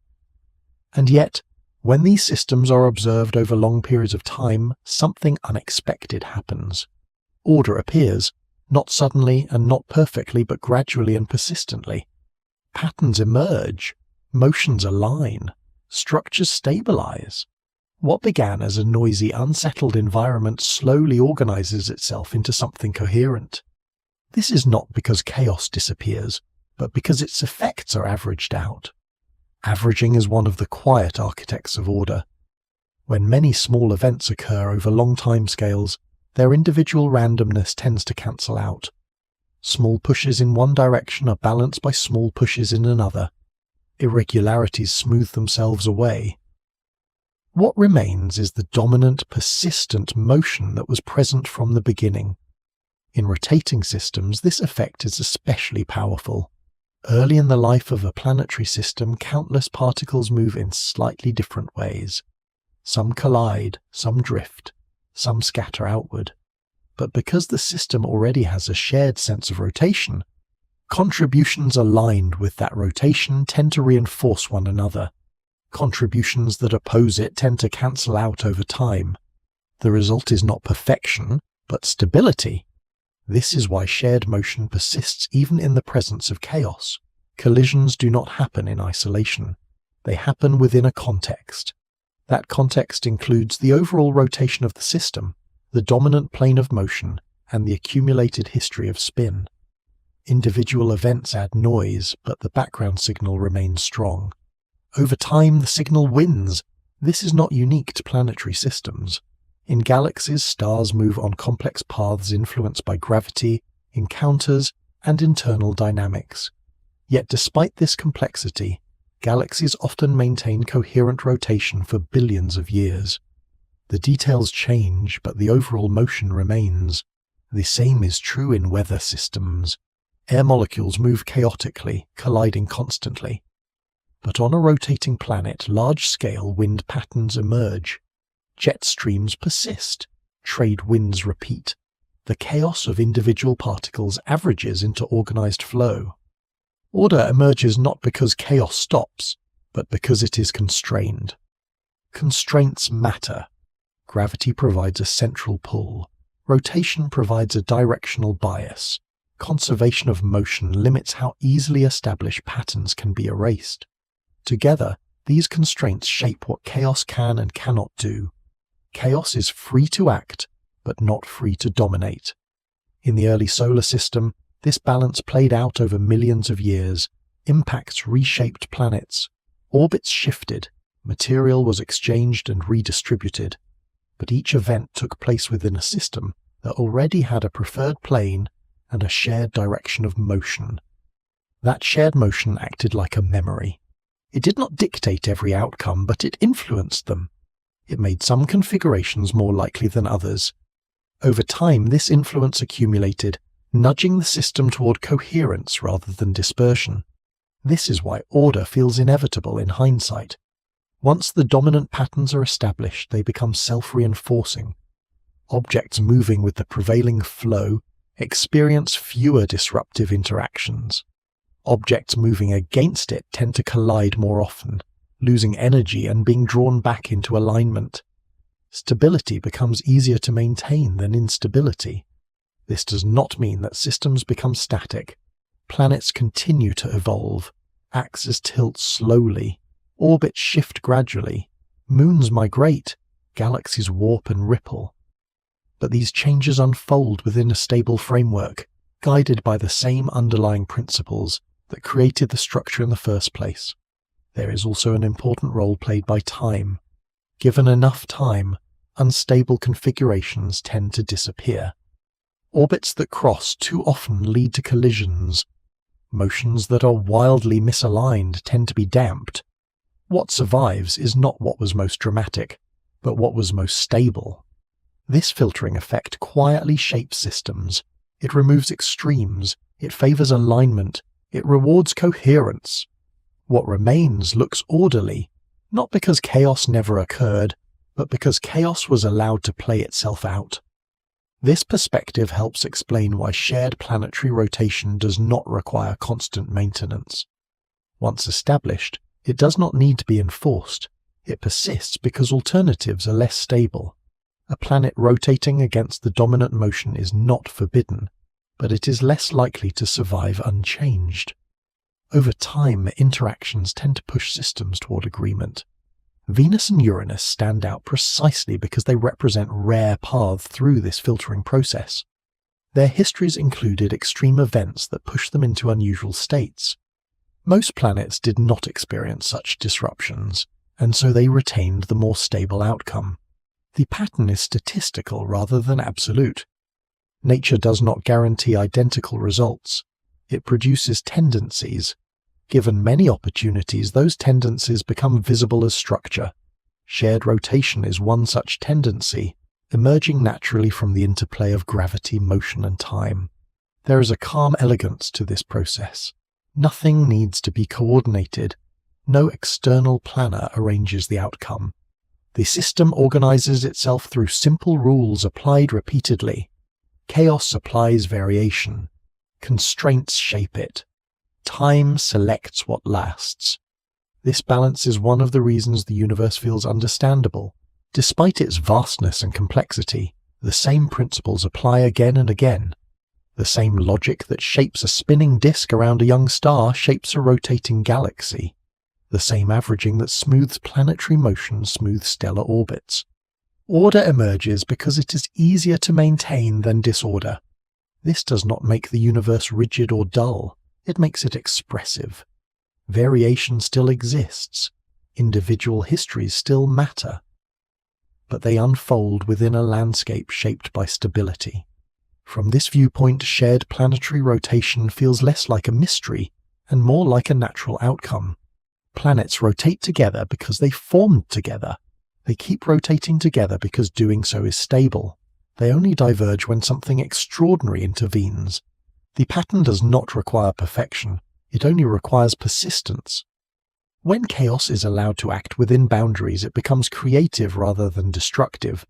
And yet, when these systems are observed over long periods of time, something unexpected happens. Order appears, not suddenly and not perfectly, but gradually and persistently. Patterns emerge, motions align, structures stabilize. What began as a noisy, unsettled environment slowly organizes itself into something coherent. This is not because chaos disappears, but because its effects are averaged out. Averaging is one of the quiet architects of order. When many small events occur over long timescales, their individual randomness tends to cancel out. Small pushes in one direction are balanced by small pushes in another. Irregularities smooth themselves away. What remains is the dominant, persistent motion that was present from the beginning. In rotating systems, this effect is especially powerful. Early in the life of a planetary system, countless particles move in slightly different ways. Some collide, some drift, some scatter outward. But because the system already has a shared sense of rotation, contributions aligned with that rotation tend to reinforce one another. Contributions that oppose it tend to cancel out over time. The result is not perfection, but stability. This is why shared motion persists even in the presence of chaos. Collisions do not happen in isolation. They happen within a context. That context includes the overall rotation of the system, the dominant plane of motion, and the accumulated history of spin. Individual events add noise, but the background signal remains strong. Over time, the signal wins. This is not unique to planetary systems. In galaxies, stars move on complex paths influenced by gravity, encounters, and internal dynamics. Yet despite this complexity, galaxies often maintain coherent rotation for billions of years. The details change, but the overall motion remains. The same is true in weather systems. Air molecules move chaotically, colliding constantly. But on a rotating planet, large-scale wind patterns emerge. Jet streams persist. Trade winds repeat. The chaos of individual particles averages into organized flow. Order emerges not because chaos stops, but because it is constrained. Constraints matter. Gravity provides a central pull. Rotation provides a directional bias. Conservation of motion limits how easily established patterns can be erased. Together, these constraints shape what chaos can and cannot do. Chaos is free to act, but not free to dominate. In the early solar system, this balance played out over millions of years. Impacts reshaped planets. Orbits shifted. Material was exchanged and redistributed. But each event took place within a system that already had a preferred plane and a shared direction of motion. That shared motion acted like a memory. It did not dictate every outcome, but it influenced them. It made some configurations more likely than others. Over time, this influence accumulated, nudging the system toward coherence rather than dispersion. This is why order feels inevitable in hindsight. Once the dominant patterns are established, they become self-reinforcing. Objects moving with the prevailing flow experience fewer disruptive interactions. Objects moving against it tend to collide more often, losing energy and being drawn back into alignment. Stability becomes easier to maintain than instability. This does not mean that systems become static. Planets continue to evolve. Axes tilt slowly. Orbits shift gradually. Moons migrate. Galaxies warp and ripple. But these changes unfold within a stable framework, guided by the same underlying principles that created the structure in the first place. There is also an important role played by time. Given enough time, unstable configurations tend to disappear. Orbits that cross too often lead to collisions. Motions that are wildly misaligned tend to be damped. What survives is not what was most dramatic, but what was most stable. This filtering effect quietly shapes systems. It removes extremes, it favors alignment, it rewards coherence. What remains looks orderly, not because chaos never occurred, but because chaos was allowed to play itself out. This perspective helps explain why shared planetary rotation does not require constant maintenance. Once established, it does not need to be enforced. It persists because alternatives are less stable. A planet rotating against the dominant motion is not forbidden, but it is less likely to survive unchanged. Over time, interactions tend to push systems toward agreement. Venus and Uranus stand out precisely because they represent rare paths through this filtering process. Their histories included extreme events that pushed them into unusual states. Most planets did not experience such disruptions, and so they retained the more stable outcome. The pattern is statistical rather than absolute. Nature does not guarantee identical results. It produces tendencies. Given many opportunities, those tendencies become visible as structure. Shared rotation is one such tendency, emerging naturally from the interplay of gravity, motion, and time. There is a calm elegance to this process. Nothing needs to be coordinated. No external planner arranges the outcome. The system organizes itself through simple rules applied repeatedly. Chaos supplies variation. Constraints shape it. Time selects what lasts. This balance is one of the reasons the universe feels understandable. Despite its vastness and complexity, the same principles apply again and again. The same logic that shapes a spinning disk around a young star shapes a rotating galaxy. The same averaging that smooths planetary motion smooths stellar orbits. Order emerges because it is easier to maintain than disorder. This does not make the universe rigid or dull. It makes it expressive. Variation still exists. Individual histories still matter. But they unfold within a landscape shaped by stability. From this viewpoint, shared planetary rotation feels less like a mystery and more like a natural outcome. Planets rotate together because they formed together. They keep rotating together because doing so is stable. They only diverge when something extraordinary intervenes. The pattern does not require perfection, it only requires persistence. When chaos is allowed to act within boundaries, it becomes creative rather than destructive.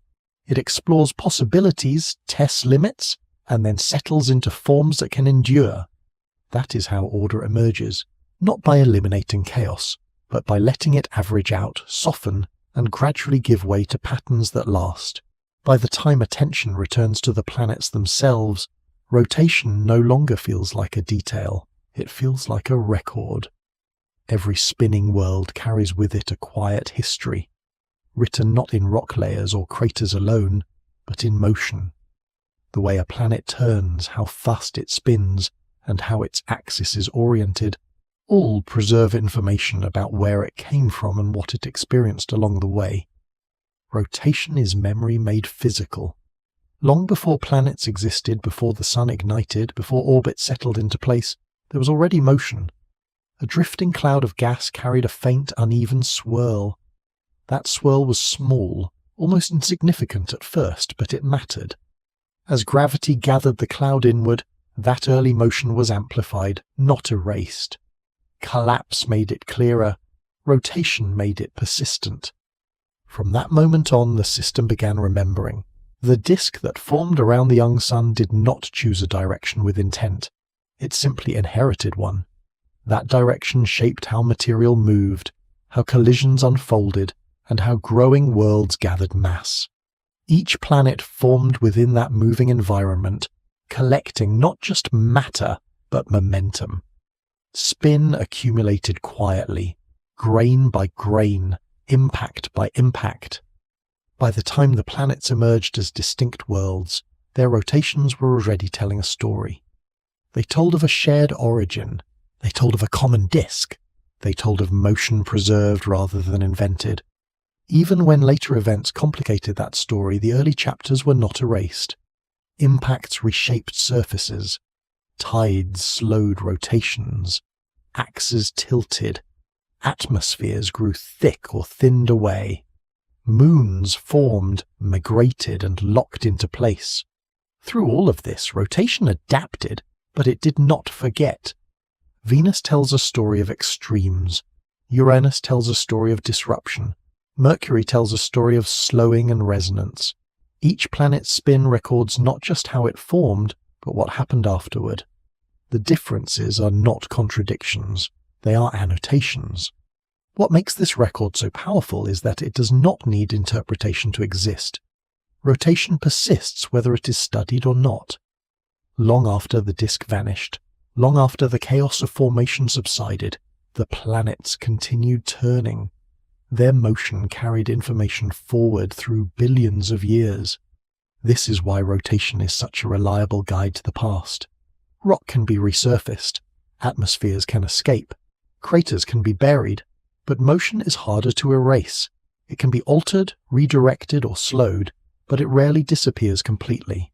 It explores possibilities, tests limits, and then settles into forms that can endure. That is how order emerges, not by eliminating chaos, but by letting it average out, soften, and gradually give way to patterns that last. By the time attention returns to the planets themselves, rotation no longer feels like a detail, it feels like a record. Every spinning world carries with it a quiet history, written not in rock layers or craters alone, but in motion. The way a planet turns, how fast it spins, and how its axis is oriented, all preserve information about where it came from and what it experienced along the way. Rotation is memory made physical. Long before planets existed, before the sun ignited, before orbits settled into place, there was already motion. A drifting cloud of gas carried a faint, uneven swirl. That swirl was small, almost insignificant at first, but it mattered. As gravity gathered the cloud inward, that early motion was amplified, not erased. Collapse made it clearer, rotation made it persistent. From that moment on, the system began remembering. The disk that formed around the young sun did not choose a direction with intent. It simply inherited one. That direction shaped how material moved, how collisions unfolded, and how growing worlds gathered mass. Each planet formed within that moving environment, collecting not just matter, but momentum. Spin accumulated quietly, grain by grain, impact by impact. By the time the planets emerged as distinct worlds, their rotations were already telling a story. They told of a shared origin. They told of a common disk. They told of motion preserved rather than invented. Even when later events complicated that story, the early chapters were not erased. Impacts reshaped surfaces. Tides slowed rotations. Axes tilted. Atmospheres grew thick or thinned away. Moons formed, migrated, and locked into place. Through all of this, rotation adapted, but it did not forget. Venus tells a story of extremes. Uranus tells a story of disruption. Mercury tells a story of slowing and resonance. Each planet's spin records not just how it formed, but what happened afterward. The differences are not contradictions, they are annotations. What makes this record so powerful is that it does not need interpretation to exist. Rotation persists whether it is studied or not. Long after the disk vanished, long after the chaos of formation subsided, the planets continued turning. Their motion carried information forward through billions of years. This is why rotation is such a reliable guide to the past. Rock can be resurfaced, atmospheres can escape, craters can be buried, but motion is harder to erase. It can be altered, redirected, or slowed, but it rarely disappears completely.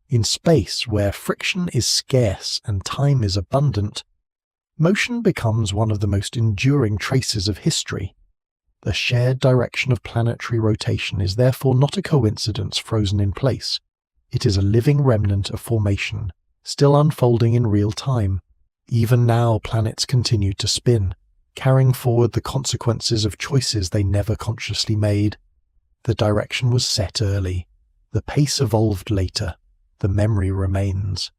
In space, where friction is scarce and time is abundant, motion becomes one of the most enduring traces of history. The shared direction of planetary rotation is therefore not a coincidence frozen in place. It is a living remnant of formation, still unfolding in real time. Even now, planets continue to spin, carrying forward the consequences of choices they never consciously made. The direction was set early. The pace evolved later. The memory remains.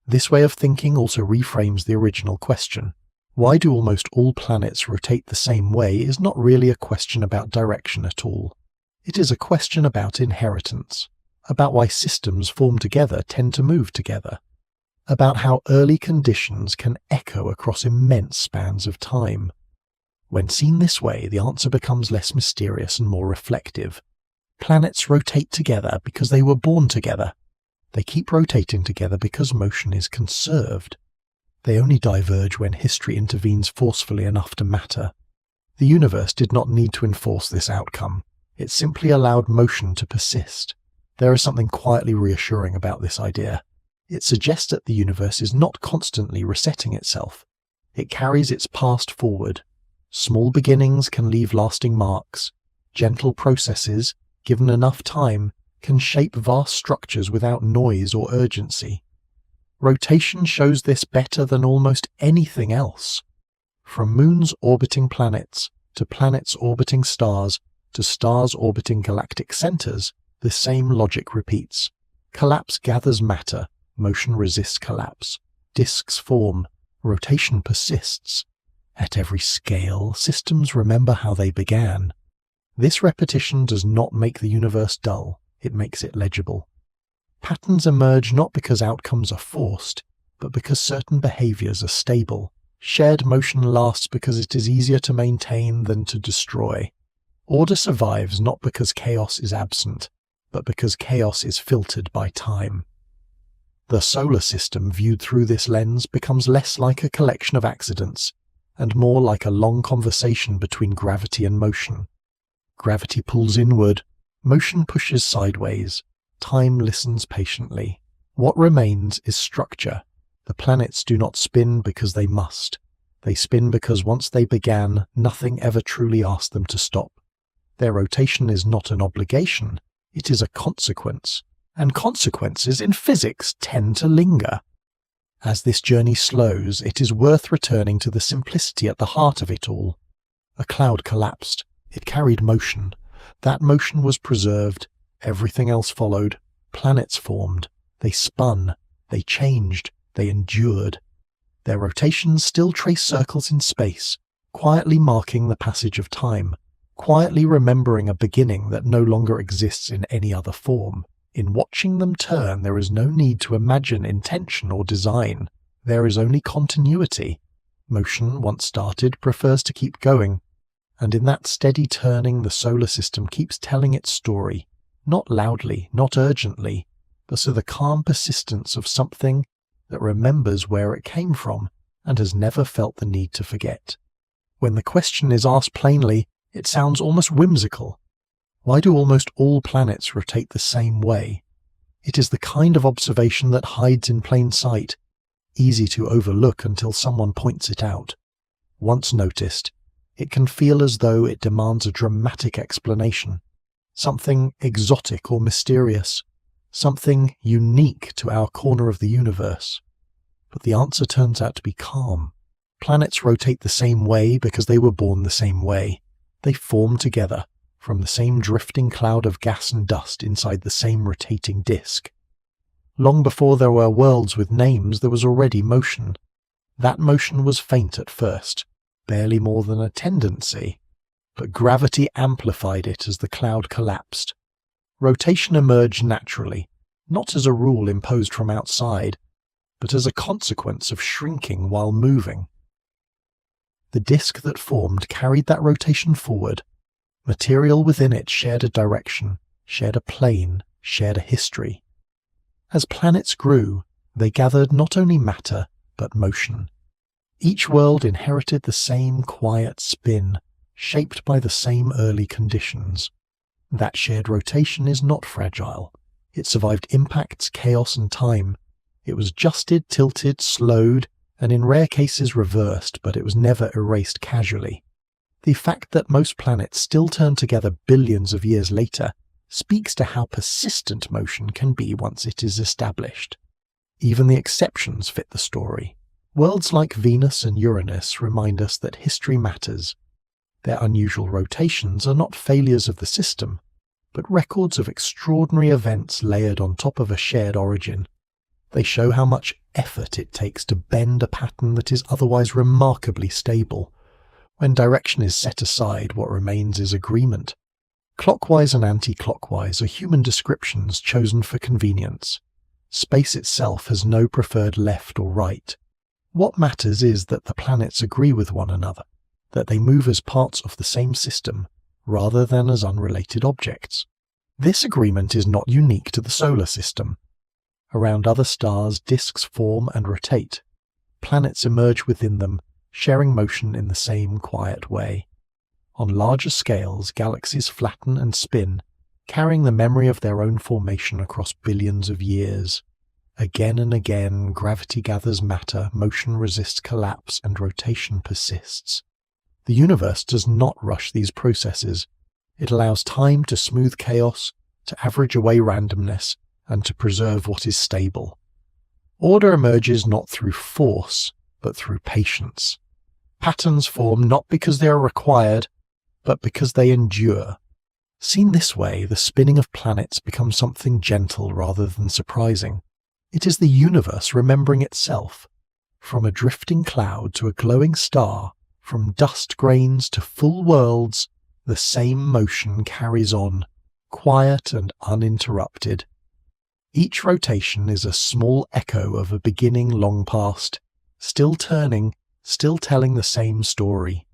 This way of thinking also reframes the original question. Why do almost all planets rotate the same way is not really a question about direction at all. It is a question about inheritance, about why systems formed together tend to move together, about how early conditions can echo across immense spans of time. When seen this way, the answer becomes less mysterious and more reflective. Planets rotate together because they were born together. They keep rotating together because motion is conserved. They only diverge when history intervenes forcefully enough to matter. The universe did not need to enforce this outcome. It simply allowed motion to persist. There is something quietly reassuring about this idea. It suggests that the universe is not constantly resetting itself. It carries its past forward. Small beginnings can leave lasting marks. Gentle processes, given enough time, can shape vast structures without noise or urgency. Rotation shows this better than almost anything else. From moons orbiting planets, to planets orbiting stars, to stars orbiting galactic centers, the same logic repeats. Collapse gathers matter, motion resists collapse. Disks form, rotation persists. At every scale, systems remember how they began. This repetition does not make the universe dull, it makes it legible. Patterns emerge not because outcomes are forced, but because certain behaviors are stable. Shared motion lasts because it is easier to maintain than to destroy. Order survives not because chaos is absent, but because chaos is filtered by time. The solar system, viewed through this lens, becomes less like a collection of accidents, and more like a long conversation between gravity and motion. Gravity pulls inward, motion pushes sideways, time listens patiently. What remains is structure. The planets do not spin because they must. They spin because once they began, nothing ever truly asked them to stop. Their rotation is not an obligation, it is a consequence, and consequences in physics tend to linger. As this journey slows, it is worth returning to the simplicity at the heart of it all. A cloud collapsed. It carried motion. That motion was preserved. Everything else followed. Planets formed. They spun. They changed. They endured. Their rotations still trace circles in space, quietly marking the passage of time, quietly remembering a beginning that no longer exists in any other form. In watching them turn, there is no need to imagine intention or design. There is only continuity. Motion, once started, prefers to keep going. And in that steady turning, the solar system keeps telling its story, not loudly, not urgently, but with the calm persistence of something that remembers where it came from and has never felt the need to forget. When the question is asked plainly, it sounds almost whimsical. Why do almost all planets rotate the same way? It is the kind of observation that hides in plain sight, easy to overlook until someone points it out. Once noticed, it can feel as though it demands a dramatic explanation, something exotic or mysterious, something unique to our corner of the universe. But the answer turns out to be calm. Planets rotate the same way because they were born the same way. They form together from the same drifting cloud of gas and dust inside the same rotating disk. Long before there were worlds with names, there was already motion. That motion was faint at first, barely more than a tendency, but gravity amplified it as the cloud collapsed. Rotation emerged naturally, not as a rule imposed from outside, but as a consequence of shrinking while moving. The disk that formed carried that rotation forward. Material within it shared a direction, shared a plane, shared a history. As planets grew, they gathered not only matter, but motion. Each world inherited the same quiet spin, shaped by the same early conditions. That shared rotation is not fragile. It survived impacts, chaos, and time. It was adjusted, tilted, slowed, and in rare cases reversed, but it was never erased casually. The fact that most planets still turn together billions of years later speaks to how persistent motion can be once it is established. Even the exceptions fit the story. Worlds like Venus and Uranus remind us that history matters. Their unusual rotations are not failures of the system, but records of extraordinary events layered on top of a shared origin. They show how much effort it takes to bend a pattern that is otherwise remarkably stable. When direction is set aside, what remains is agreement. Clockwise and anti-clockwise are human descriptions chosen for convenience. Space itself has no preferred left or right. What matters is that the planets agree with one another, that they move as parts of the same system, rather than as unrelated objects. This agreement is not unique to the solar system. Around other stars, disks form and rotate. Planets emerge within them, sharing motion in the same quiet way. On larger scales, galaxies flatten and spin, carrying the memory of their own formation across billions of years. Again and again, gravity gathers matter, motion resists collapse, and rotation persists. The universe does not rush these processes. It allows time to smooth chaos, to average away randomness, and to preserve what is stable. Order emerges not through force, but through patience. Patterns form not because they are required, but because they endure. Seen this way, the spinning of planets becomes something gentle rather than surprising. It is the universe remembering itself. From a drifting cloud to a glowing star, from dust grains to full worlds, the same motion carries on, quiet and uninterrupted. Each rotation is a small echo of a beginning long past, still turning, still telling the same story.